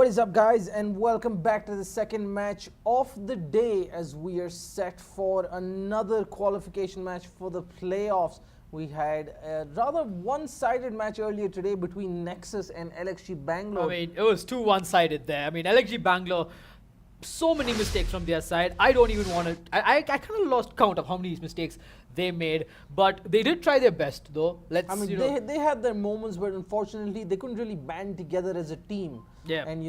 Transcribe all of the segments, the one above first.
What is up, guys, and welcome back to the second match of the day as we are set for another qualification match for the playoffs. We had a rather one-sided match earlier today between Nexus and LXG Bangalore. I mean, it was too one-sided there. I mean, LXG Bangalore, so many mistakes from their side. I don't even want to. I kind of lost count of how many mistakes they made, but they did try their best, though. I mean, they had their moments, but unfortunately, they couldn't really band together as a team. Yeah. And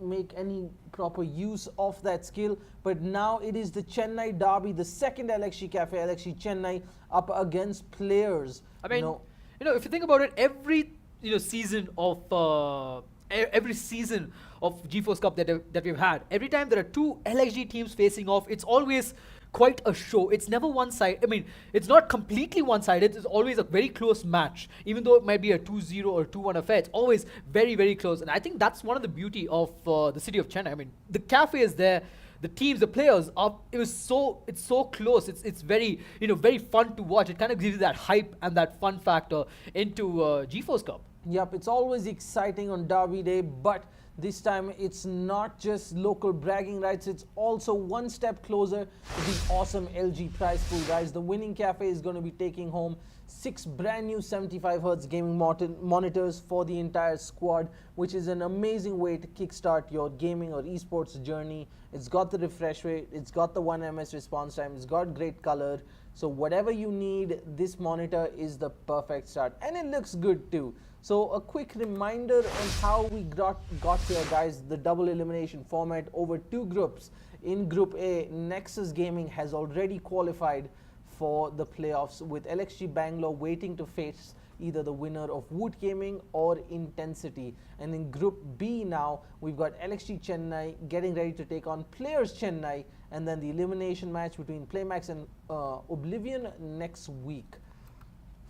make any proper use of that skill. But now it is the Chennai derby, the second LXG Cafe, LXG Chennai, up against Playerz. I mean, if you think about it, every season of every season of GeForce Cup that we've had, every time there are two LXG teams facing off, it's always quite a show. It's never one side. I mean, it's not completely one-sided. It's always a very close match. Even though it might be a 2-0 or 2-1 affair, it's always very, very close. And I think that's one of the beauty of the city of Chennai. I mean, the cafe is there. The teams, the players are. It's so close. It's very very fun to watch. It kind of gives you that hype and that fun factor into GeForce Cup. Yep, it's always exciting on Derby Day, but this time it's not just local bragging rights, it's also one step closer to the awesome LG prize pool, guys. The winning cafe is going to be taking home 6 brand new 75Hz gaming monitors for the entire squad, which is an amazing way to kickstart your gaming or esports journey. It's got the refresh rate, it's got the 1 ms response time, it's got great color. So whatever you need, this monitor is the perfect start, and it looks good too. So a quick reminder on how we got here, guys. The double elimination format over 2 groups. In Group A, Nexus Gaming has already qualified for the playoffs, with LXG Bangalore waiting to face either the winner of Wood Gaming or Intensity. And in Group B now, we've got LXG Chennai getting ready to take on Playerz Chennai, and then the elimination match between Playmax and Oblivion next week.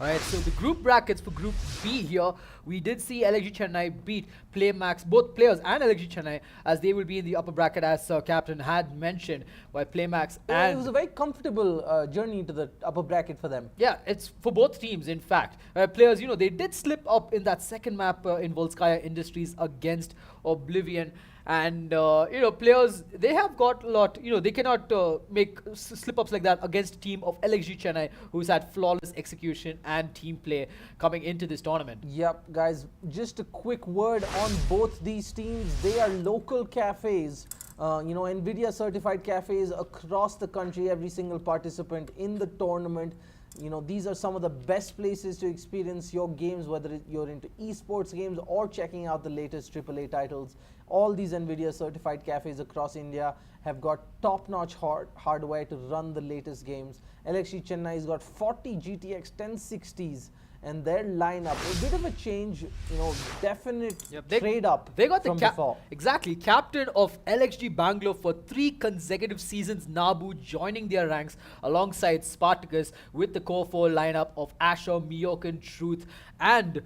Alright, so the group brackets for Group B here, we did see LXG Chennai beat Playmax, both Playerz and LXG Chennai, as they will be in the upper bracket, as Captain had mentioned, while Playmax and... It was a very comfortable journey to the upper bracket for them. Yeah, it's for both teams, in fact. Playerz, they did slip up in that second map in Volskaya Industries against Oblivion. And Playerz, they have got a lot. They cannot make slip-ups like that against a team of LXG Chennai, who's had flawless execution and team play coming into this tournament. Yep, guys, just a quick word on both these teams. They are local cafes, NVIDIA Certified cafes across the country. Every single participant in the tournament. These are some of the best places to experience your games, whether you're into esports games or checking out the latest AAA titles. All these NVIDIA certified cafes across India have got top-notch hardware to run the latest games. LXG Chennai has got 40 GTX 1060s, and their lineup, a bit of a change, definite trade up they got from the before. Exactly, captain of LXG Bangalore for 3 consecutive seasons, Nabu, joining their ranks alongside Spartacus with the core 4 lineup of Asher, Miyokan, Truth, and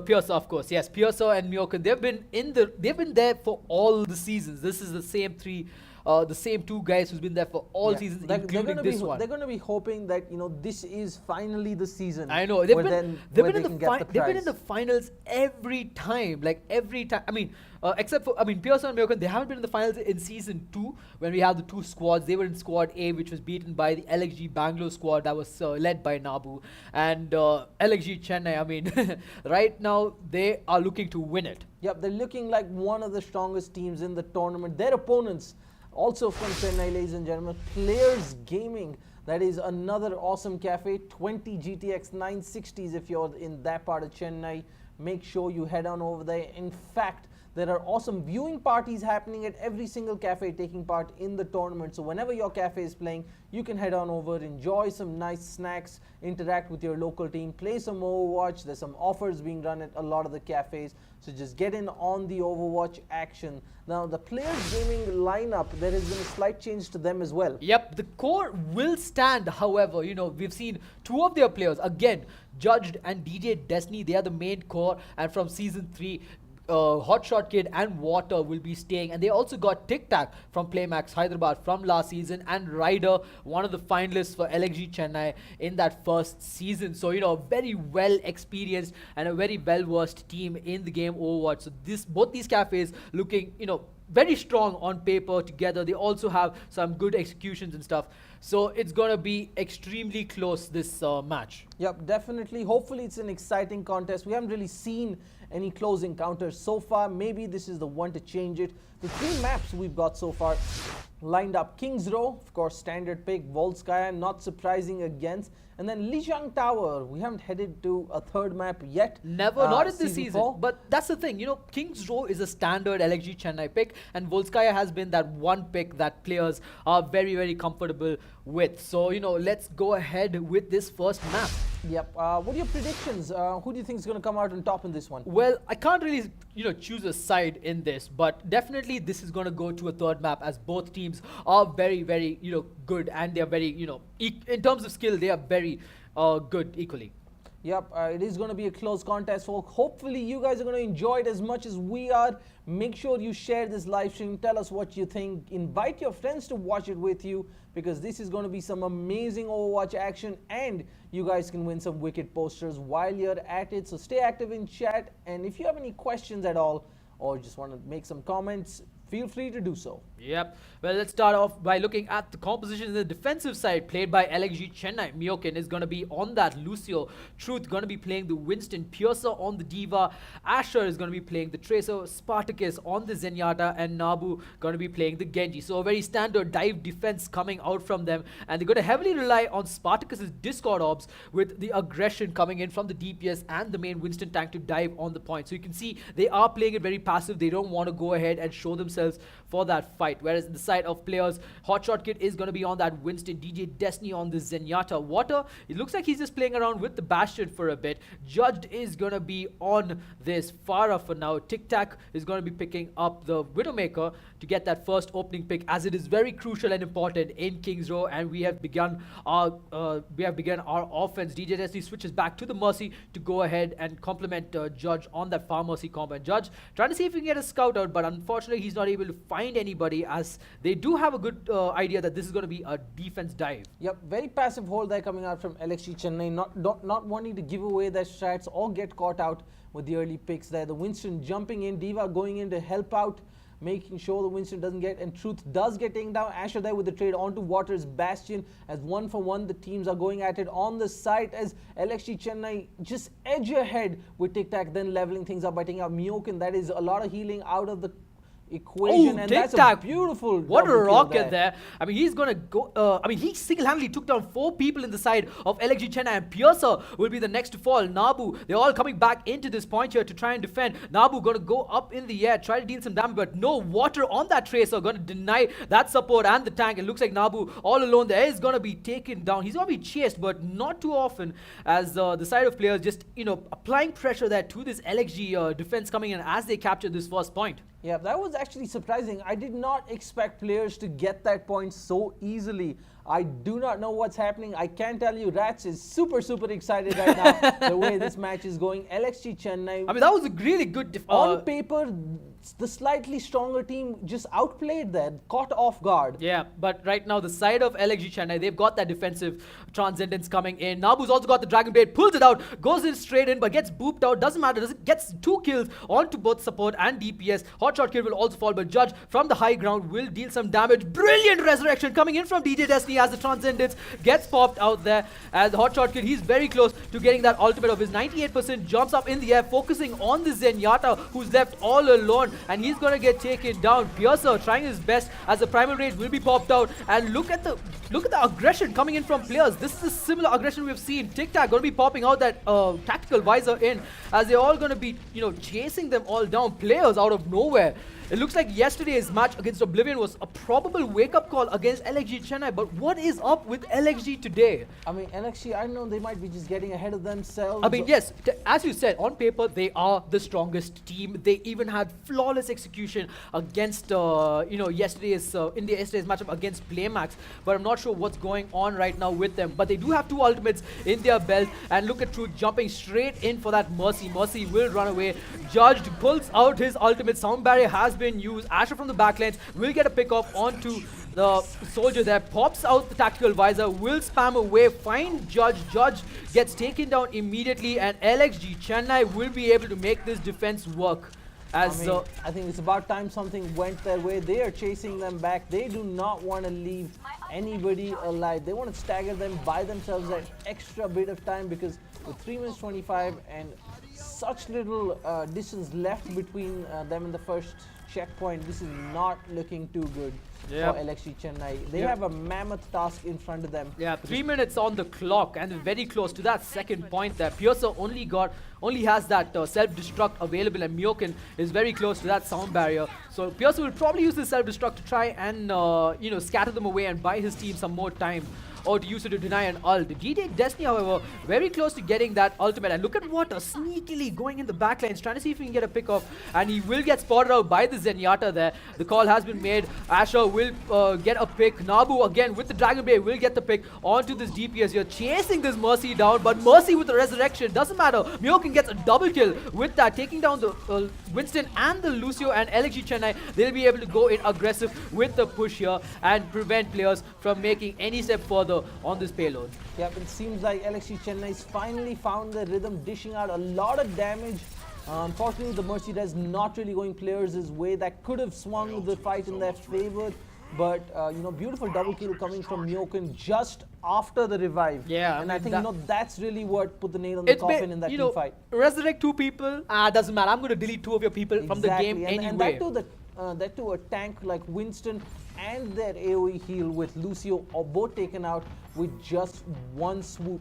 Piercer, of course. Yes, Piercer and Miyokan. They've been there for all the seasons. This is the same 2 guys who's been there for all seasons, including this one. They're going to be hoping that this is finally the season. I know they've been in the finals every time. I mean, except for Pierce and Miyokan, they haven't been in the finals in season 2 when we have the 2 squads. They were in squad A, which was beaten by the LXG Bangalore squad that was led by Nabu, and LXG Chennai. I mean, right now they are looking to win it. Yep, they're looking like one of the strongest teams in the tournament. Their opponents, also from Chennai, ladies and gentlemen, Playerz Gaming. That is another awesome cafe. 20 GTX 960s. If you're in that part of Chennai, make sure you head on over there. In fact, there are awesome viewing parties happening at every single cafe taking part in the tournament. So whenever your cafe is playing, you can head on over, enjoy some nice snacks, interact with your local team, play some Overwatch. There's some offers being run at a lot of the cafes. So just get in on the Overwatch action. Now, the Playerz Gaming lineup, there has been a slight change to them as well. Yep, the core will stand. However, we've seen 2 of their players, again, Judged and DJ Destiny. They are the main core. And from season 3, Hotshot Kid and Water will be staying, and they also got Tic Tac from Playmax Hyderabad from last season, and Ryder, one of the finalists for LXG Chennai in that first season. So a very well experienced and a very well versed team in the game Overwatch. So both these cafes looking very strong on paper together. They also have some good executions and stuff. So it's going to be extremely close, this match. Yep, definitely. Hopefully it's an exciting contest. We haven't really seen any close encounters so far. Maybe this is the one to change it. The 3 maps we've got so far lined up: King's Row, of course, standard pick; Volskaya, not surprising against; and then Lijiang Tower. We haven't headed to a 3rd map yet. Never, not in this season season. 4. But that's the thing, you know, King's Row is a standard LXG Chennai pick, and Volskaya has been that one pick that players are very, very comfortable with. So, you know, let's go ahead with this first map. Yep. What are your predictions? Who do you think is going to come out on top in this one? Well, I can't really, you know, choose a side in this, but definitely this is going to go to a 3rd map, as both teams are very, very, you know, good, and they're very, you know, in terms of skill, they are very good equally. Yep, it is going to be a close contest, folks. Hopefully you guys are going to enjoy it as much as we are. Make sure you share this live stream. Tell us what you think. Invite your friends to watch it with you, because this is going to be some amazing Overwatch action, and you guys can win some wicked posters while you're at it. So stay active in chat, and if you have any questions at all or just want to make some comments, feel free to do so. Yep. Well, let's start off by looking at the composition in the defensive side, played by LXG Chennai. Myokin is going to be on that Lucio. Truth going to be playing the Winston. Piercer on the Diva. Asher is going to be playing the Tracer. Spartacus on the Zenyatta. And Nabu going to be playing the Genji. So a very standard dive defense coming out from them. And they're going to heavily rely on Spartacus's Discord orbs, with the aggression coming in from the DPS and the main Winston tank to dive on the point. So you can see they are playing it very passive. They don't want to go ahead and show themselves for that fight. Whereas in the side of players, Hotshot Kid is going to be on that Winston, DJ Destiny on the Zenyatta. Water, it looks like he's just playing around with the Bastion for a bit. Judged is going to be on this Farah for now. Tic Tac is going to be picking up the Widowmaker to get that first opening pick, as it is very crucial and important in King's Row, and we have begun our offense. DJ Destiny switches back to the Mercy to go ahead and complement Judge on that Far Mercy combo. And Judge trying to see if he can get a scout out, but unfortunately he's not able to find anybody, as they do have a good idea that this is going to be a defense dive. Yep, very passive hold there coming out from LXG Chennai, not wanting to give away their strats or get caught out with the early picks there. The Winston jumping in, Diva going in to help out, making sure the Winston doesn't get, and Truth does get taken down. Asher there with the trade onto Water's Bastion, as 1-for-1 the teams are going at it on the site, as LXG Chennai just edge ahead with Tic Tac, then leveling things up by taking out Myokin. That is a lot of healing out of the equation, and that's a beautiful what a rocket there. I mean, he's gonna go I mean, he single-handedly took down 4 people in the side of LXG Chennai, and Piercer will be the next to fall. Nabu, they're all coming back into this point here to try and defend. Nabu gonna go up in the air, try to deal some damage, but no, Water on that Tracer gonna deny that support and the tank. It looks like Nabu all alone there is gonna be taken down. He's gonna be chased, but not too often, as the side of players just, you know, applying pressure there to this LXG defense coming in as they capture this first point. Yeah, that was actually surprising. I did not expect Playerz to get that point so easily. I do not know what's happening. I can tell you, RatZ is super excited right now the way this match is going. LXG Chennai, I mean, that was a really good on paper, the slightly stronger team just outplayed there, caught off guard. Yeah, but right now the side of LXG Chennai, they've got that defensive transcendence coming in. Nabu's also got the Dragon Blade, pulls it out, goes in straight in, but gets booped out. Doesn't matter, gets 2 kills onto both support and DPS. Hotshot Kid will also fall, but Judge from the high ground will deal some damage. Brilliant resurrection coming in from DJ Destiny as the transcendence gets popped out there. As Hotshot Kid, he's very close to getting that ultimate of his. 98% jumps up in the air, focusing on the Zenyatta, who's left all alone, and he's gonna get taken down. Piercer trying his best as the primal rage will be popped out, and look at the aggression coming in from players. This is a similar aggression we've seen. Tic Tac gonna be popping out that tactical visor in, as they're all gonna be, you know, chasing them all down. Players out of nowhere. It looks like yesterday's match against Oblivion was a probable wake-up call against LXG Chennai, but what is up with LXG today? I mean, LXG, I don't know, they might be just getting ahead of themselves. I mean, yes, as you said, on paper, they are the strongest team. They even had flawless execution against, you know, yesterday's matchup against Playmax, but I'm not sure what's going on right now with them. But they do have 2 ultimates in their belt, and look at Truth jumping straight in for that Mercy. Mercy will run away. Judged pulls out his ultimate. Sound barrier has been used. Asher from the backlines will get a pick off onto the soldier there, pops out the tactical visor, will spam away, find Judge. Judge gets taken down immediately, and LXG Chennai will be able to make this defense work. As I think it's about time something went their way. They are chasing them back. They do not want to leave anybody alive. They want to stagger them, buy themselves that extra bit of time, because with 3 minutes 25 and such little distance left between them and the first checkpoint, this is not looking too good for LXG Chennai. They have a mammoth task in front of them. Yeah, 3 minutes on the clock and very close to that second point there. Playerz only has that self-destruct available, and Myokin is very close to that sound barrier. So Playerz will probably use the self-destruct to try and scatter them away and buy his team some more time, or to use it to deny an ult. GTX Destiny, however, very close to getting that ultimate. And look at Water sneakily going in the backlines, trying to see if he can get a pick off. And he will get spotted out by the Zenyatta there. The call has been made. Asher will get a pick. Nabu, again, with the Dragon Blade, will get the pick onto this DPS here, chasing this Mercy down. But Mercy with the resurrection, doesn't matter. Myokin gets a double kill with that, taking down the Winston and the Lucio, and LXG Chennai, they'll be able to go in aggressive with the push here and prevent Playerz from making any step further on this payload. Yep, it seems like LXG Chennai's finally found their rhythm, dishing out a lot of damage. Unfortunately, the Mercy Res not really going Playerz' way. That could have swung the fight in their favor. But, beautiful double kill coming from Myokin just after the revive. Yeah, and I think, that's really what put the nail on the coffin in that team fight. Resurrect 2 people, doesn't matter. I'm going to delete 2 of your people from the game anyway. And that too, a tank like Winston and their AoE heal with Lucio are both taken out with just one swoop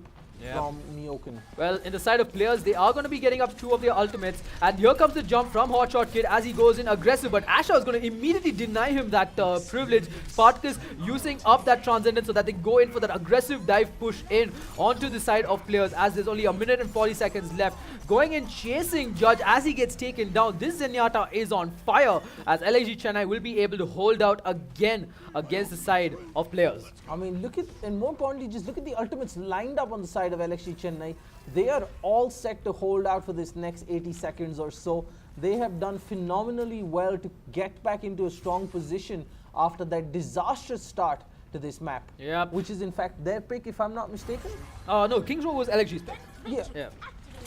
from Myokin. Well, in the side of Playerz, they are going to be getting up 2 of their ultimates, and here comes the jump from Hotshot Kid as he goes in aggressive, but Asher is going to immediately deny him that privilege. Spartacus using up that Transcendence so that they go in for that aggressive dive push in onto the side of Playerz, as there's only 1 minute and 40 seconds left. Going in, chasing Judge as he gets taken down. This Zenyatta is on fire, as LXG Chennai will be able to hold out again against the side of Playerz. I mean, and more importantly, just look at the ultimates lined up on the side of LXG Chennai. They are all set to hold out for this next 80 seconds or so. They have done phenomenally well to get back into a strong position after that disastrous start to this map. Yeah. Which is in fact their pick, if I'm not mistaken. No, King's Row was LXG's pick. Yeah.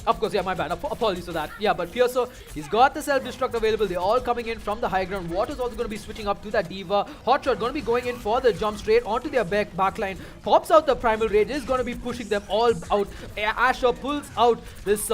Of course, yeah, my bad. Apologies for that. Yeah, but Playerz, he's got the self-destruct available. They're all coming in from the high ground. Water's also going to be switching up to that Diva. Hotshot going to be going in for the jump straight onto their backline. Pops out the Primal Rage. Is going to be pushing them all out. Asher pulls out this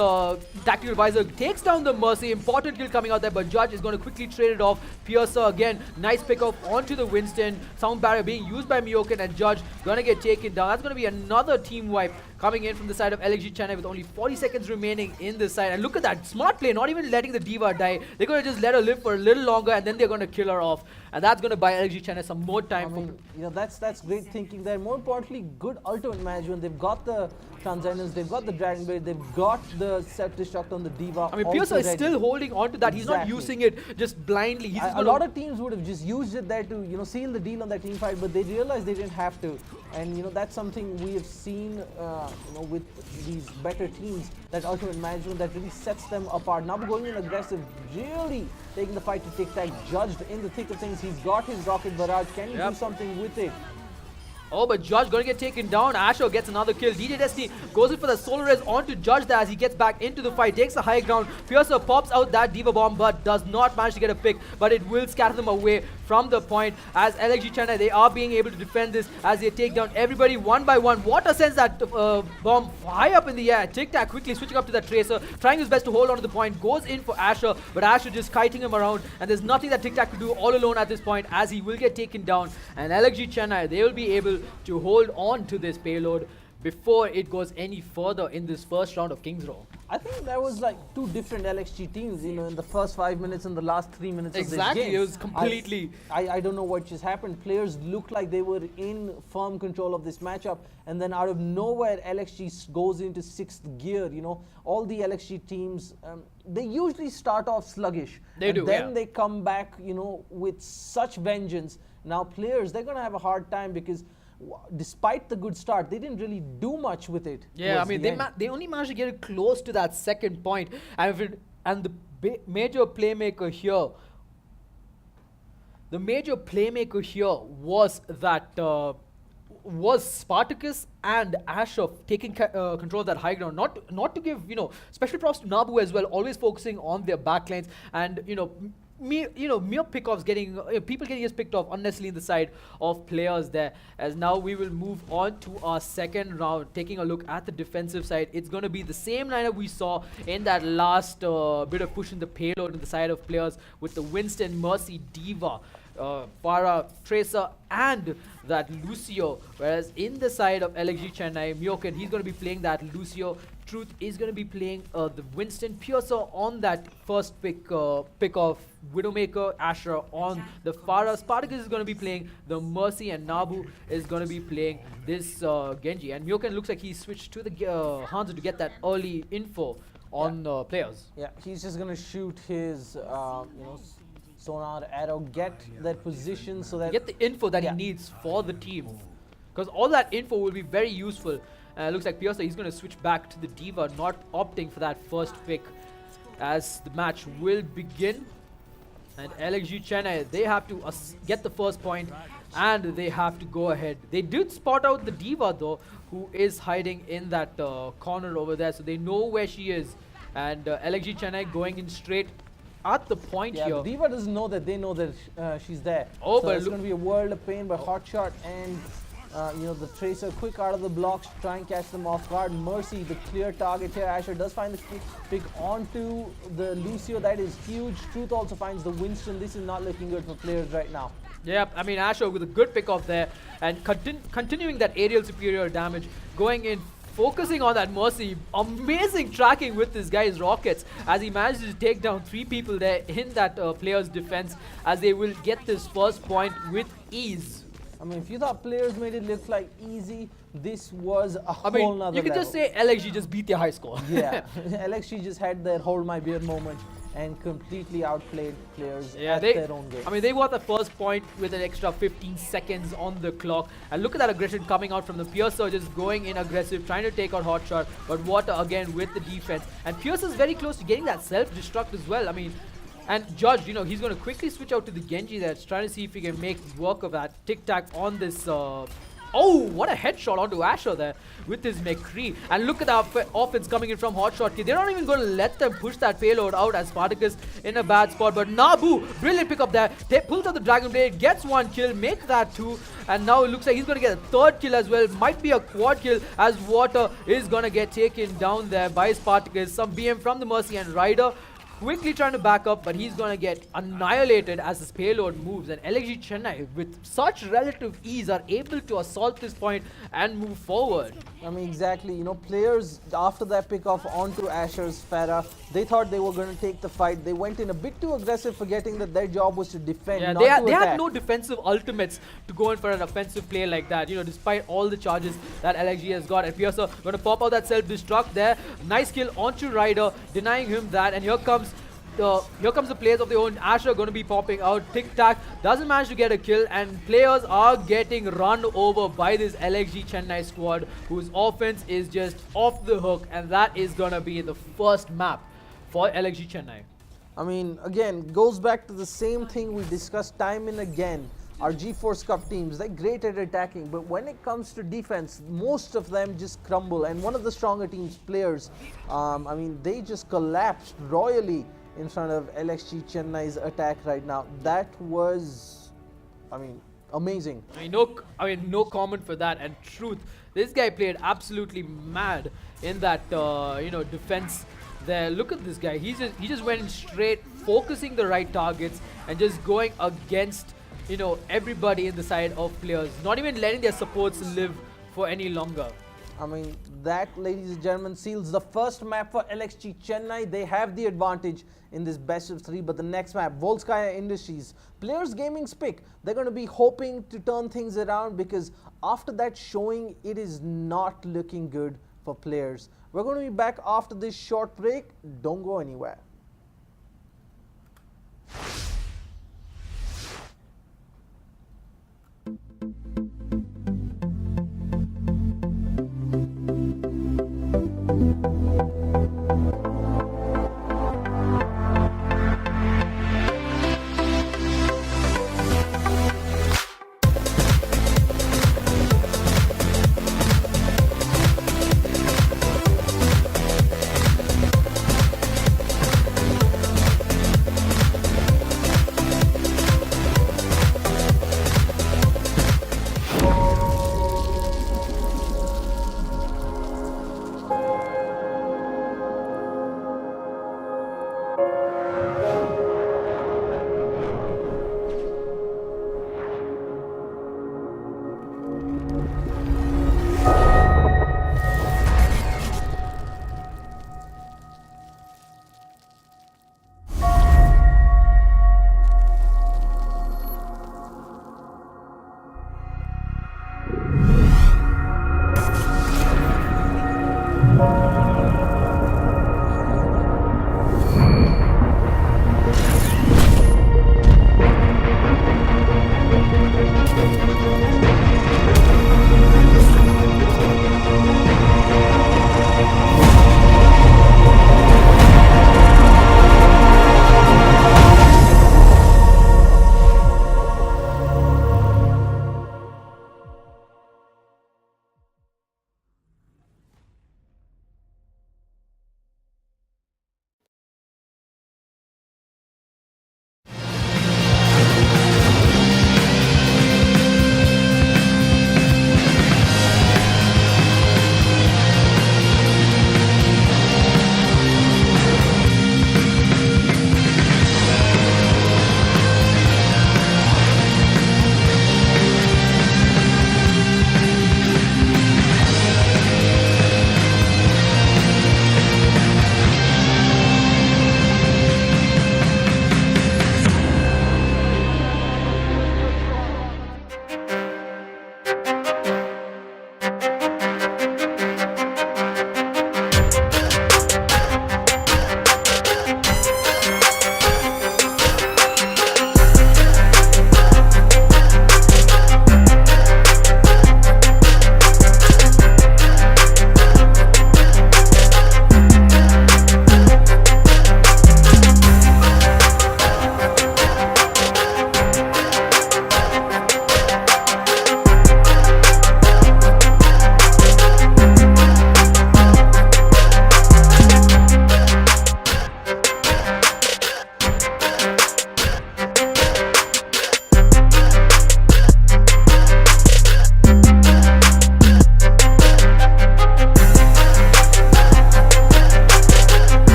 Tactical Visor. Takes down the Mercy. Important kill coming out there, but Judge is going to quickly trade it off. Playerz, again, nice pick off onto the Winston. Sound barrier being used by Myokin, and Judge going to get taken down. That's going to be another team wipe coming in from the side of LXG Chennai with only 40 seconds remaining in this side. And look at that, smart play, not even letting the Diva die. They're going to just let her live for a little longer, and then they're going to kill her off. And that's going to buy LXG Chennai some more time. I mean, that's great thinking there. More importantly, good ultimate management. They've got the Transcendence, they've got the Dragon Blade, they've got the self-destruct on the Diva. I mean, Playerz is still holding on to that. He's not using it just blindly. He's a lot of teams would have just used it there to, seal the deal on that team fight, but they realized they didn't have to. And, that's something we have seen, with these better teams, that ultimate management that really sets them apart. Now going in aggressive, really taking the fight to Tic Tac, Judged in the thick of things. He's got his rocket barrage. Can he do something with it? Oh, but Judge going to get taken down. Asher gets another kill. DJ Destiny goes in for the Solar Res onto Judge there as he gets back into the fight. Takes the high ground. Playerz pops out that Diva Bomb, but does not manage to get a pick. But it will scatter them away from the point. As LXG Chennai, they are being able to defend this as they take down everybody one by one. Water sends that bomb high up in the air. Tic Tac quickly switching up to that Tracer, trying his best to hold on to the point. Goes in for Asher, but Asher just kiting him around. And there's nothing that Tic Tac can do all alone at this point, as he will get taken down. And LXG Chennai, they will be able to hold on to this payload before it goes any further in this first round of King's Row. I think that was like 2 different LXG teams, in the first 5 minutes and the last 3 minutes of this game. Exactly, it was completely... I don't know what just happened. Players looked like they were in firm control of this matchup, and then out of nowhere, LXG goes into 6th gear, All the LXG teams, they usually start off sluggish. Then they come back, with such vengeance. Now Players, they're going to have a hard time because despite the good start, they didn't really do much with it. Yeah, I mean, they only managed to get it close to that second point. And the major playmaker here, was that was Spartacus and Asher taking control of that high ground. Not to give, special props to Nabu as well, always focusing on their backlines and, mere pickoffs people getting just picked off unnecessarily in the side of players there. As now we will move on to our second round, taking a look at the defensive side. It's going to be the same lineup we saw in that last bit of pushing the payload on the side of players with the Winston, Mercy, Diva, Farah, Tracer, and that Lucio. Whereas in the side of LXG Chennai, Myoken, he's going to be playing that Lucio. Truth is going to be playing the Winston. Piercer on that first pick of Widowmaker. Asher on the Farah. Spartacus is going to be playing the Mercy, and Nabu is going to be playing this Genji. And Myoken looks like he switched to the Hanzo to get that early info on Playerz. Yeah, he's just going to shoot his, sonar arrow, get that position so that... Get the info that he needs for the team. Because all that info will be very useful. Looks like Piercer, he's going to switch back to the Diva, not opting for that first pick as the match will begin. And LXG Chennai, they have to get the first point and they have to go ahead. They did spot out the Diva though, who is hiding in that corner over there, so they know where she is. And LXG Chennai going in straight at the point here. The Diva doesn't know that they know that she's there. Oh, so but it's going to be a world of pain by Hotshot and the Tracer quick out of the blocks to try and catch them off guard. Mercy, the clear target here. Asher does find the pick onto the Lucio. That is huge. Truth also finds the Winston. This is not looking good for Playerz right now. Yep, I mean Asher with a good pick off there and continuing that aerial superior damage, going in, focusing on that Mercy. Amazing tracking with this guy's rockets as he manages to take down 3 people there in that Playerz defense, as they will get this first point with ease. I mean, if you thought Playerz made it look like easy, this was a whole nother you can level. just say LXG just beat their high score. Yeah, LXG just had their hold my beer moment and completely outplayed Playerz at their own game. I mean, they got the first point with an extra 15 seconds on the clock. And look at that aggression coming out from the Piercer, just going in aggressive, trying to take out Hotshot. But Water again with the defense. And Piercer is very close to getting that self-destruct as well. I mean, and Judge, he's going to quickly switch out to the Genji there, trying to see if he can make work of that tic-tac on this. Oh, what a headshot onto Asher there with his McCree. And look at the offense coming in from Hotshot. They're not even going to let them push that payload out as Spartacus in a bad spot. But Nabu, brilliant pick up there. Pulls out the Dragon Blade, gets 1 kill, makes that 2. And now it looks like he's going to get a 3rd kill as well. Might be a quad kill as Water is going to get taken down there by Spartacus. Some BM from the Mercy and Ryder. Quickly trying to back up, but he's going to get annihilated as his payload moves. And LXG Chennai, with such relative ease, are able to assault this point and move forward. I mean, exactly. Playerz, after that pick off onto Asher's Farah, they thought they were going to take the fight. They went in a bit too aggressive, forgetting that their job was to defend, not to attack. They had no defensive ultimates to go in for an offensive play like that, despite all the charges that LXG has got. And Piercer going to pop out that self-destruct there. Nice kill onto Ryder, denying him that. And here comes the players of their own. Asher going to be popping out. Tic-tac doesn't manage to get a kill, and Playerz are getting run over by this LXG Chennai squad, whose offense is just off the hook, and that is going to be the first map for LXG Chennai. I mean, again, goes back to the same thing we discussed time and again. Our GeForce Cup teams, they're great at attacking, but when it comes to defense, most of them just crumble. And one of the stronger teams, Playerz, I mean, they just collapsed royally in front of LXG Chennai's attack right now. That was, amazing. No comment for that. And Truth, this guy played absolutely mad in that, defense there. Look at this guy. He just went in straight, focusing the right targets and just going against, everybody in the side of Playerz. Not even letting their supports live for any longer. I mean, that, ladies and gentlemen, seals the first map for LXG Chennai. They have the advantage in this best of 3, but the next map, Volskaya Industries, Playerz Gaming's pick, they're going to be hoping to turn things around, because after that showing, it is not looking good for Playerz. We're going to be back after this short break. Don't go anywhere.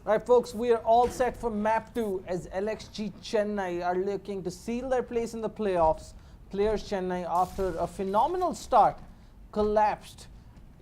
Right, folks, we are all set for map 2 as LXG Chennai are looking to seal their place in the playoffs. Playerz Chennai, after a phenomenal start, collapsed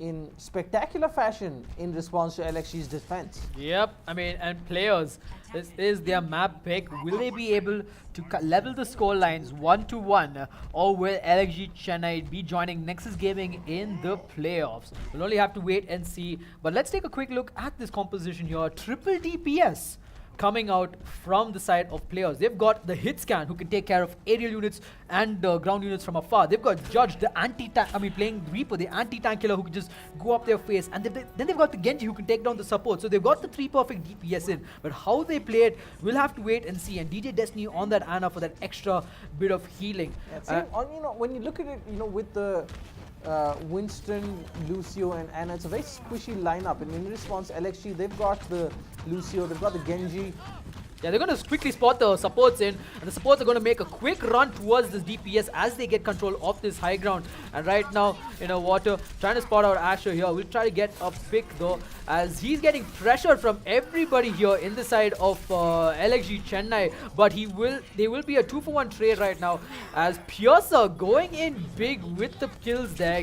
in spectacular fashion in response to LXG's defense. Yep, I mean, and Playerz, this is their map pick. Will they be able to level the score lines 1-1, or will LXG Chennai be joining Nexus Gaming in the playoffs? We'll only have to wait and see. But let's take a quick look at this composition here. Triple DPS coming out from the side of Playerz. They've got the hit scan who can take care of aerial units and ground units from afar. They've got Judge, the anti-tank, playing Reaper, the anti-tank killer who can just go up their face. And then they've got the Genji who can take down the support. So they've got the 3 perfect DPS in. But how they play it, we'll have to wait and see. And DJ Destiny on that Ana for that extra bit of healing. Yeah, when you look at it, with the Winston, Lucio and Ana, it's a very squishy lineup, and in response LXG, they've got the Lucio, they've got the Genji. Yeah, they're going to quickly spot the supports in, and the supports are going to make a quick run towards this DPS as they get control of this high ground. And right now, Water trying to spot out Asher here. We'll try to get a pick though, as he's getting pressured from everybody here in the side of LXG Chennai. But they will be a 2-for-1 trade right now, as Playerz going in big with the kills there.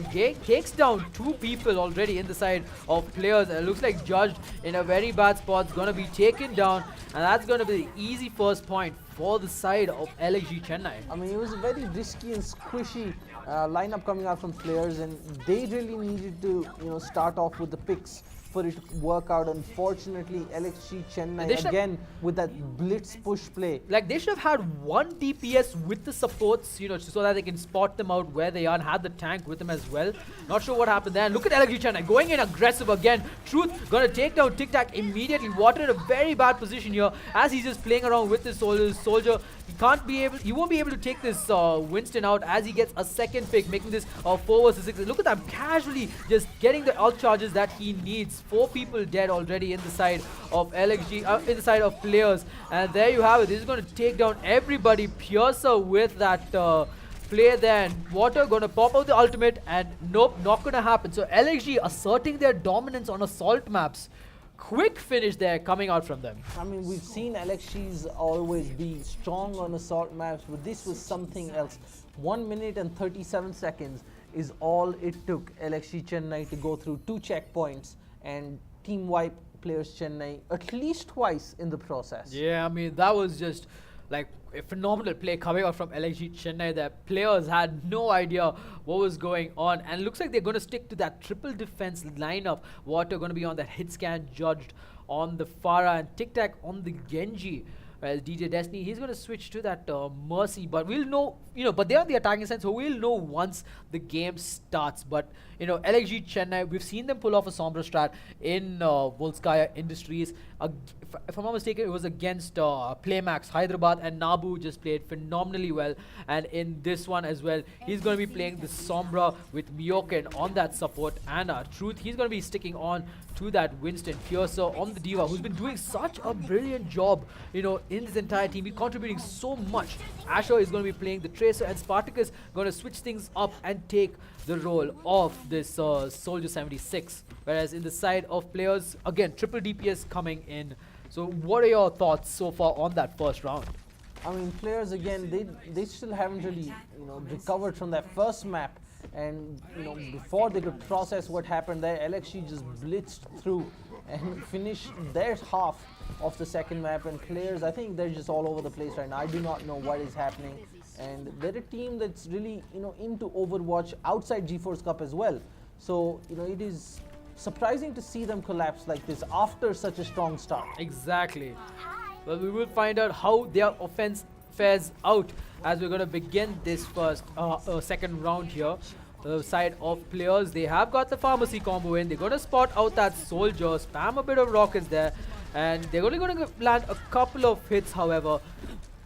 Takes down 2 people already in the side of Playerz. It looks like Judge in a very bad spot is going to be taken down, and that's going to be the easy first point for the side of LXG Chennai. I mean, it was a very risky and squishy lineup coming out from Playerz, and they really needed to start off with the picks for it to work out. Unfortunately, LXG Chennai again with that blitz push play. Like, they should have had 1 DPS with the supports, so that they can spot them out where they are, and had the tank with them as well. Not sure what happened there. And look at LXG Chennai going in aggressive again. Truth gonna take down Tic Tac immediately. Water in a very bad position here as he's just playing around with this soldier. He won't be able to take this Winston out as he gets a second pick, making this 4 versus 6. Look at that, casually just getting the ult charges that he needs. 4 people dead already in the side of LXG, in the side of Playerz. And there you have it. This is going to take down everybody. Playerz with that play there, and Water going to pop out the ultimate, and nope, not going to happen. So LXG asserting their dominance on assault maps. Quick finish there coming out from them. I mean, we've seen LXGs always be strong on assault maps, but this was something else. 1 minute and 37 seconds is all it took LXG Chennai to go through 2 checkpoints and team wipe Playerz Chennai at least twice in the process. Yeah, I mean, that was just like a phenomenal play coming out from LXG Chennai. Their Playerz had no idea what was going on, and it looks like they're going to stick to that triple defense lineup. Water going to be on that hit scan, Judged on the Pharah and Tic Tac on the Genji. Well, DJ Destiny, he's going to switch to that Mercy, but we'll know, but they're on the attacking side, so we'll know once the game starts. But, LXG Chennai, we've seen them pull off a Sombra strat in Volskaya Industries. If I'm not mistaken, it was against Playmax Hyderabad, and Nabu just played phenomenally well. And in this one as well, he's going to be playing the Sombra with Myoken on that support, and Truth, he's going to be sticking on to that Winston Purser on the Diva, who's been doing such a brilliant job, in this entire team. He's contributing so much. Asher is going to be playing the Tracer, and Spartacus going to switch things up and take the role of this Soldier 76. Whereas in the side of Playerz, again, triple DPS coming in. So what are your thoughts so far on that first round? I mean, Playerz again, they still haven't really recovered from that first map, and before they could process what happened there, LXG just blitzed through and finished their half of the second map. And Playerz, I think they're just all over the place right now. I do not know what is happening, and they're a team that's really into Overwatch outside GeForce Cup as well. So it is surprising to see them collapse like this after such a strong start. Exactly. Well, we will find out how their offense fares out as we're going to begin this second round here. The side of Playerz, they have got the pharmacy combo in. They're going to spot out that soldier, spam a bit of rockets there, and they're only going to land a couple of hits, however,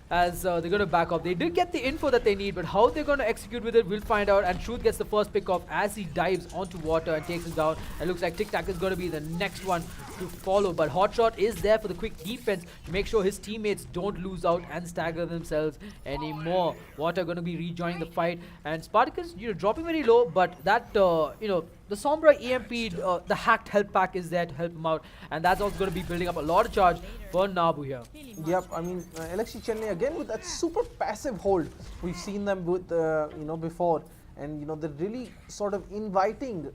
as they're going to back up. They did get the info that they need, but how they're going to execute with it, we'll find out. And Truth gets the first pick off as he dives onto water and takes him down. It looks like Tic Tac is going to be the next one to follow, but Hotshot is there for the quick defense to make sure his teammates don't lose out and stagger themselves anymore. Water going to be rejoining the fight, and Spartacus, dropping very low, but that, the Sombra EMP, the hacked health pack is there to help him out, and that's also going to be building up a lot of charge for Nabu here. Yep, I mean, LXG Chennai again with that super passive hold. We've seen them with, before, and they're really sort of inviting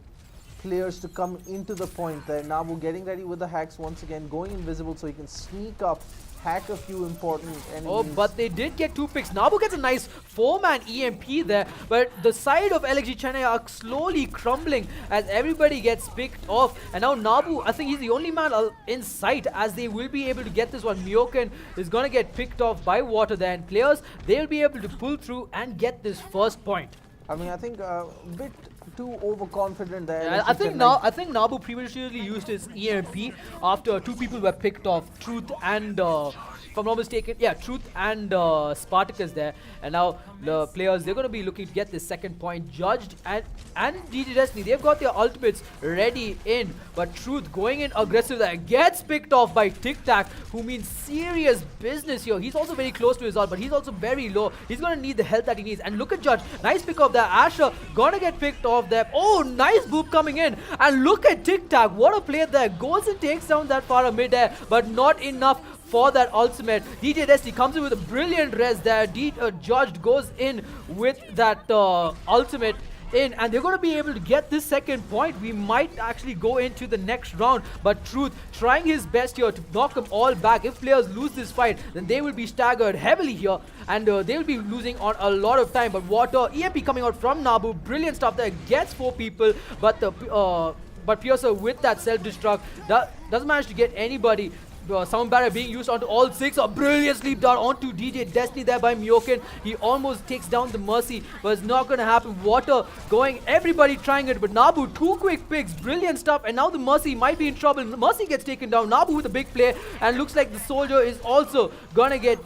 players to come into the point there. Nabu getting ready with the hacks once again, going invisible so he can sneak up, hack a few important enemies. Oh, but they did get 2 picks. Nabu gets a nice 4-man EMP there, but the side of LXG Chennai are slowly crumbling as everybody gets picked off. And now Nabu, I think he's the only man in sight, as they will be able to get this one. Myoken is going to get picked off by Water there, and Playerz, they'll be able to pull through and get this first point. I mean, I think a bit too overconfident there. Yeah, I think Nabu previously used his EMP after 2 people were picked off, Truth and if I'm not mistaken, yeah, Truth and Spartacus there. And now the Playerz, they're going to be looking to get this second point judged, and DJ Destiny, they've got their ultimates ready in, but Truth going in aggressive there, gets picked off by Tic Tac, who means serious business here. He's also very close to his ult, but he's also very low. He's going to need the health that he needs. And look at Judge, nice pick off there. Asher gonna get picked off there. Oh, nice boop coming in, and look at Tic Tac, what a play there. Goes and takes down that Pharah mid-air, but not enough for that ultimate. DJ Destiny comes in with a brilliant res there. Judged goes in with that ultimate in, and they're going to be able to get this second point. We might actually go into the next round, but Truth trying his best here to knock them all back. If Playerz lose this fight, then they will be staggered heavily here, and they will be losing on a lot of time. But Water, EMP coming out from Nabu, brilliant stuff there, gets 4 people, but the Purser with that self-destruct doesn't manage to get anybody. Sound barrier being used onto all 6. A brilliant sleep down onto DJ Destiny there by Myoken. He almost takes down the Mercy, but it's not going to happen. Water going, everybody trying it, but Nabu, 2 quick picks, brilliant stuff, and now the Mercy might be in trouble. Mercy gets taken down. Nabu with a big play, and looks like the Soldier is also going to get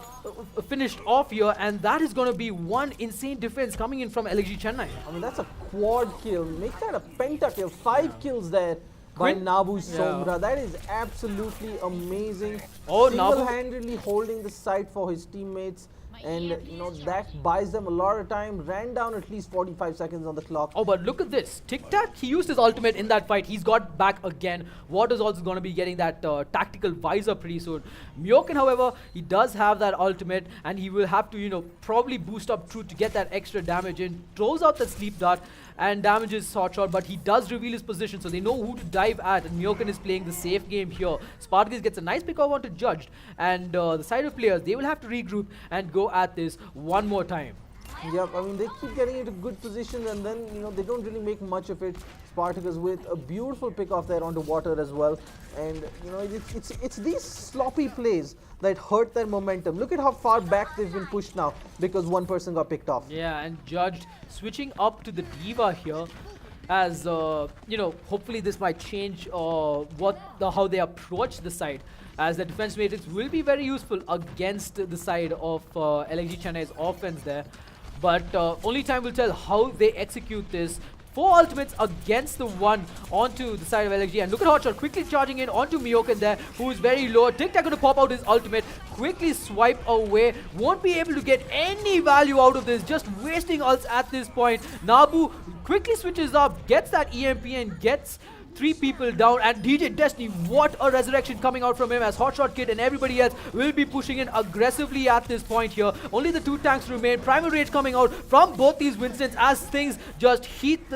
finished off here, and that is going to be one insane defense coming in from LXG Chennai. I mean, that's a quad kill. Make that a pentakill. 5 kills there by Nabu Sombra. That is absolutely amazing. Oh, single-handedly holding the site for his teammates, and that buys them a lot of time. Ran down at least 45 seconds on the clock. Oh, but look at this. Tic Tac, he used his ultimate in that fight. He's got back again. Water's also going to be getting that tactical visor pretty soon. Myoken, however, he does have that ultimate, and he will have to, probably boost up Truth to get that extra damage in. Throws out the sleep dart and damages Hotshot, but he does reveal his position, so they know who to dive at, and Myoken is playing the safe game here. Spartacus gets a nice pick off onto Judged, and the side of Playerz, they will have to regroup and go at this one more time. Yep, I mean, they keep getting into good positions, and then, they don't really make much of it. Spartacus with a beautiful pick off there onto Water as well. And you know, it's these sloppy plays that hurt their momentum. Look at how far back they've been pushed now because one person got picked off. Yeah, and Judged switching up to the Diva here. As you know, hopefully this might change how they approach the side, as the defense matrix will be very useful against the side of LXG Chennai's offense there. But only time will tell how they execute this. 4 ultimates against the one onto the side of LXG. And look at Hotshot quickly charging in onto Mioken there, who is very low. Tic Tac going to pop out his ultimate, quickly swipe away. Won't be able to get any value out of this, just wasting ults at this point. Nabu quickly switches up, gets that EMP and gets 3 people down, and DJ Destiny, what a resurrection coming out from him, as Hotshot Kid and everybody else will be pushing in aggressively at this point here. Only the 2 tanks remain. Primal Rage coming out from both these Winstons as things just heat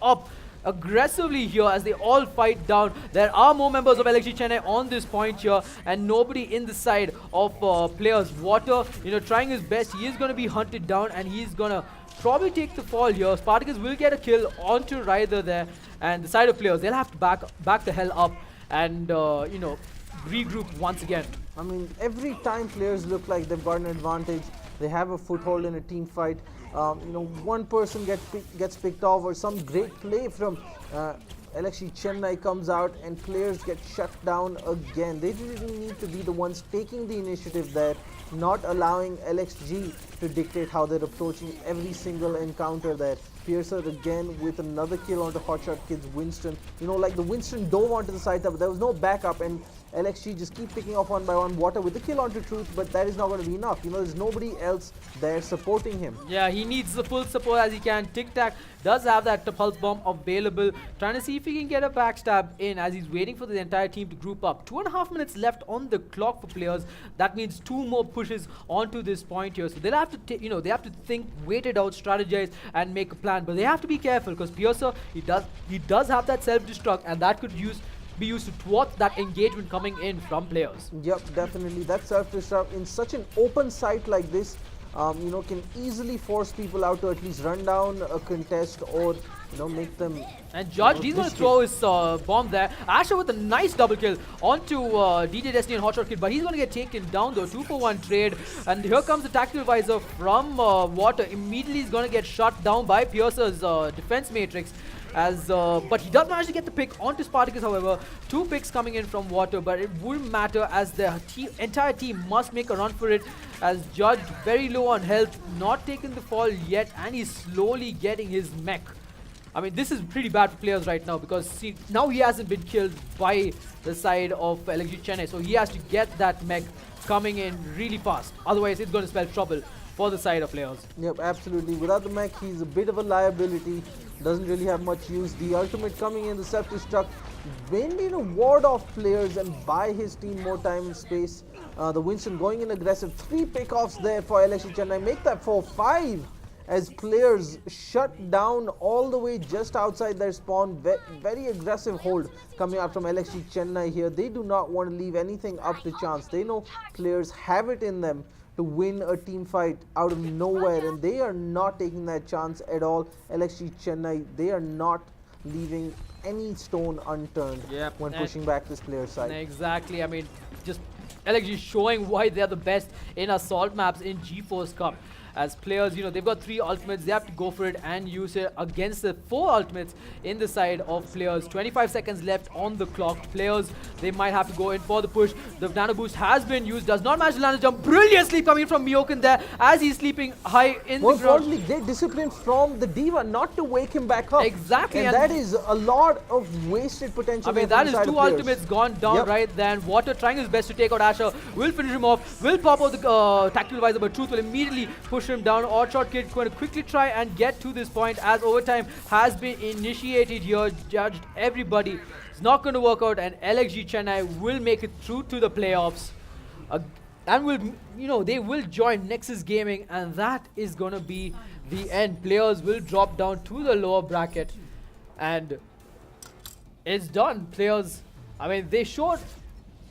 up aggressively here as they all fight down. There are more members of LXG Chennai on this point here, and nobody in the side of Playerz. Water, you know, trying his best. He is going to be hunted down, and he's going to probably take the fall here. Spartacus will get a kill onto Ryder there, and the side of Playerz, they'll have to back the hell up and you know, regroup once again. I mean, every time Playerz look like they've got an advantage, they have a foothold in a team fight. You know, one person gets picked off, or some great play from LXG Chennai comes out and Playerz get shut down again. They didn't need to be the ones taking the initiative there, not allowing LXG to dictate how they're approaching every single encounter there. Piercer again with another kill onto Hotshot Kid's Winston. You know, like the Winston dove onto the side, but there was no backup, and LXG just keep picking off one by one. Water with the kill onto Truth, but that is not going to be enough. You know, there's nobody else there supporting him. Yeah, he needs the full support as he can. Tic Tac does have that pulse bomb available, trying to see if he can get a backstab in as he's waiting for the entire team to group up. 2.5 minutes left on the clock for Playerz. That means 2 more pushes onto this point here. So they'll have to, you know, they have to think, wait it out, strategize, and make a plan. But they have to be careful because Piercer, he does have that self-destruct, and that could be used to thwart that engagement coming in from Playerz. Yep, definitely. That self-destruct in such an open site like this, you know, can easily force people out to at least run down a contest, or you know, make them. And Judge, he's going to throw his bomb there. Asher with a nice double kill onto DJ Destiny and Hotshot Kid, but he's going to get taken down though. 2-for-1 trade, and here comes the tactical visor from Water. Immediately he's going to get shut down by Piercer's defense matrix. But he does manage to get the pick onto Spartacus, however. 2 picks coming in from Water, but it wouldn't matter as the entire team must make a run for it, as Judge very low on health, not taking the fall yet, and he's slowly getting his mech. I mean, this is pretty bad for Playerz right now, because see, now he hasn't been killed by the side of LXG Chennai, so he has to get that mech coming in really fast. Otherwise, it's going to spell trouble for the side of Playerz. Yep, absolutely. Without the mech, he's a bit of a liability. Doesn't really have much use. The ultimate coming in, the self-destruct, mainly to ward off Playerz and buy his team more time and space. The Winston going in aggressive. 3 pickoffs there for LXG Chennai. Make that 4-5 as Playerz shut down all the way just outside their spawn. Very aggressive hold coming out from LXG Chennai here. They do not want to leave anything up to chance. They know Playerz have it in them to win a team fight out of nowhere, and they are not taking that chance at all. LXG Chennai, they are not leaving any stone unturned when pushing back this Playerz side. Exactly. I mean, just LXG showing why they're the best in assault maps in GeForce Cup. As Playerz, you know, they've got 3 ultimates, they have to go for it and use it against the 4 ultimates in the side of Playerz. 25 seconds left on the clock. Playerz, they might have to go in for the push. The nano boost has been used, does not manage to land a jump. Brilliant sleep coming from Mioken there as he's sleeping high in the ground. Great discipline from the Diva not to wake him back up. Exactly. And that is a lot of wasted potential. I mean, that is 2 ultimates gone down right then. Water trying his best to take out Asher. Will finish him off. Will pop out the tactical visor, but Truth will immediately push him down. Hotshot Kid going to quickly try and get to this point as overtime has been initiated here. Judged everybody. It's not going to work out, and LXG Chennai will make it through to the playoffs. And will, you know, they will join Nexus Gaming, and that is going to be the end. Playerz will drop down to the lower bracket, and it's done. Playerz, I mean, they showed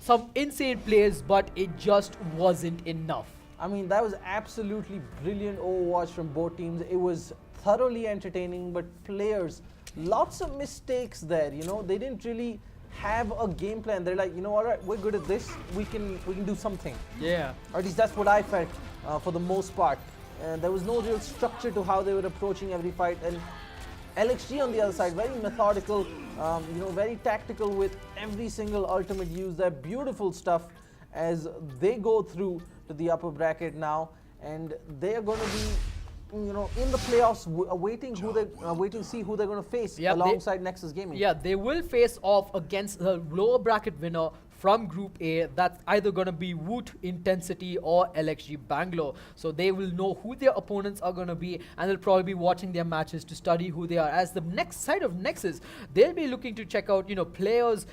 some insane plays, but it just wasn't enough. I mean, that was absolutely brilliant Overwatch from both teams. It was thoroughly entertaining, but Playerz, lots of mistakes there. You know, they didn't really have a game plan. They're like, you know, all right, we're good at this. We can do something. Yeah. Or at least that's what I felt for the most part. There was no real structure to how they were approaching every fight. And LXG on the other side, very methodical, you know, very tactical with every single ultimate use. They're beautiful stuff as they go through to the upper bracket now, and they are going to be, you know, in the playoffs, waiting to see who they're going to face alongside Nexus Gaming. Yeah, they will face off against the lower bracket winner from Group A. That's either going to be Woot, Intensity, or LXG Bangalore. So they will know who their opponents are going to be, and they'll probably be watching their matches to study who they are. As the next side of Nexus, they'll be looking to check out, you know, Playerz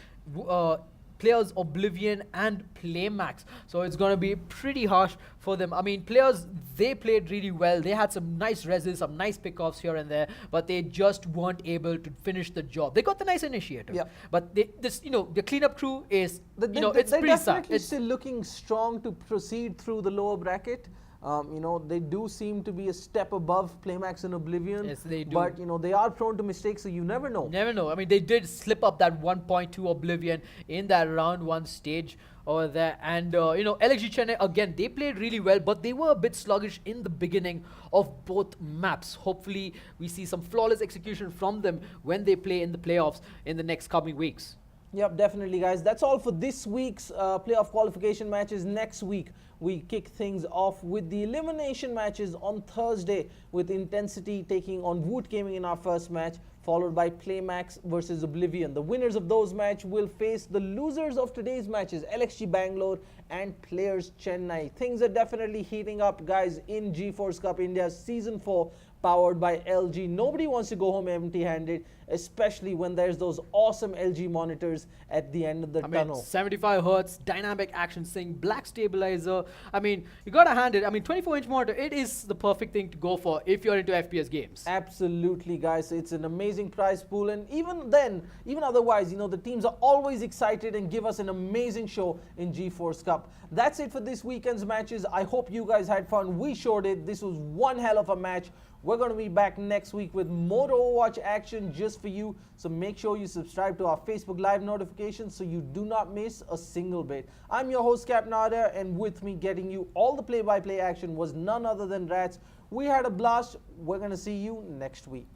Oblivion and Playmax. So it's going to be pretty harsh for them. I mean, Playerz, they played really well. They had some nice reses, some nice pickoffs here and there, but they just weren't able to finish the job. They got the nice initiative, but the cleanup crew is, it's pretty sad. They're still looking strong to proceed through the lower bracket. You know, they do seem to be a step above Playmax and Oblivion. Yes, they do. But, you know, they are prone to mistakes, so you never know. Never know. I mean, they did slip up that 1.2 Oblivion in that round 1 stage over there. And, LXG Chennai, again, they played really well, but they were a bit sluggish in the beginning of both maps. Hopefully, we see some flawless execution from them when they play in the playoffs in the next coming weeks. Yep, definitely, guys. That's all for this week's playoff qualification matches. Next week, we kick things off with the elimination matches on Thursday, with Intensity taking on Woot Gaming in our first match, followed by Playmax versus Oblivion. The winners of those matches will face the losers of today's matches, LXG Bangalore and Playerz Chennai. Things are definitely heating up, guys, in GeForce Cup India's Season 4, powered by LG. Nobody wants to go home empty-handed, especially when there's those awesome LG monitors at the end of the tunnel. 75 Hertz, dynamic action sync, black stabilizer. I mean, you gotta hand it. I mean, 24-inch monitor, it is the perfect thing to go for if you're into FPS games. Absolutely, guys. It's an amazing prize pool, and even then, even otherwise, you know, the teams are always excited and give us an amazing show in GeForce Cup. That's it for this weekend's matches. I hope you guys had fun. We sure did. This was one hell of a match. We're going to be back next week with more Overwatch action just for you. So make sure you subscribe to our Facebook Live notifications so you do not miss a single bit. I'm your host, Captain Arya, and with me getting you all the play-by-play action was none other than RatZ. We had a blast. We're going to see you next week.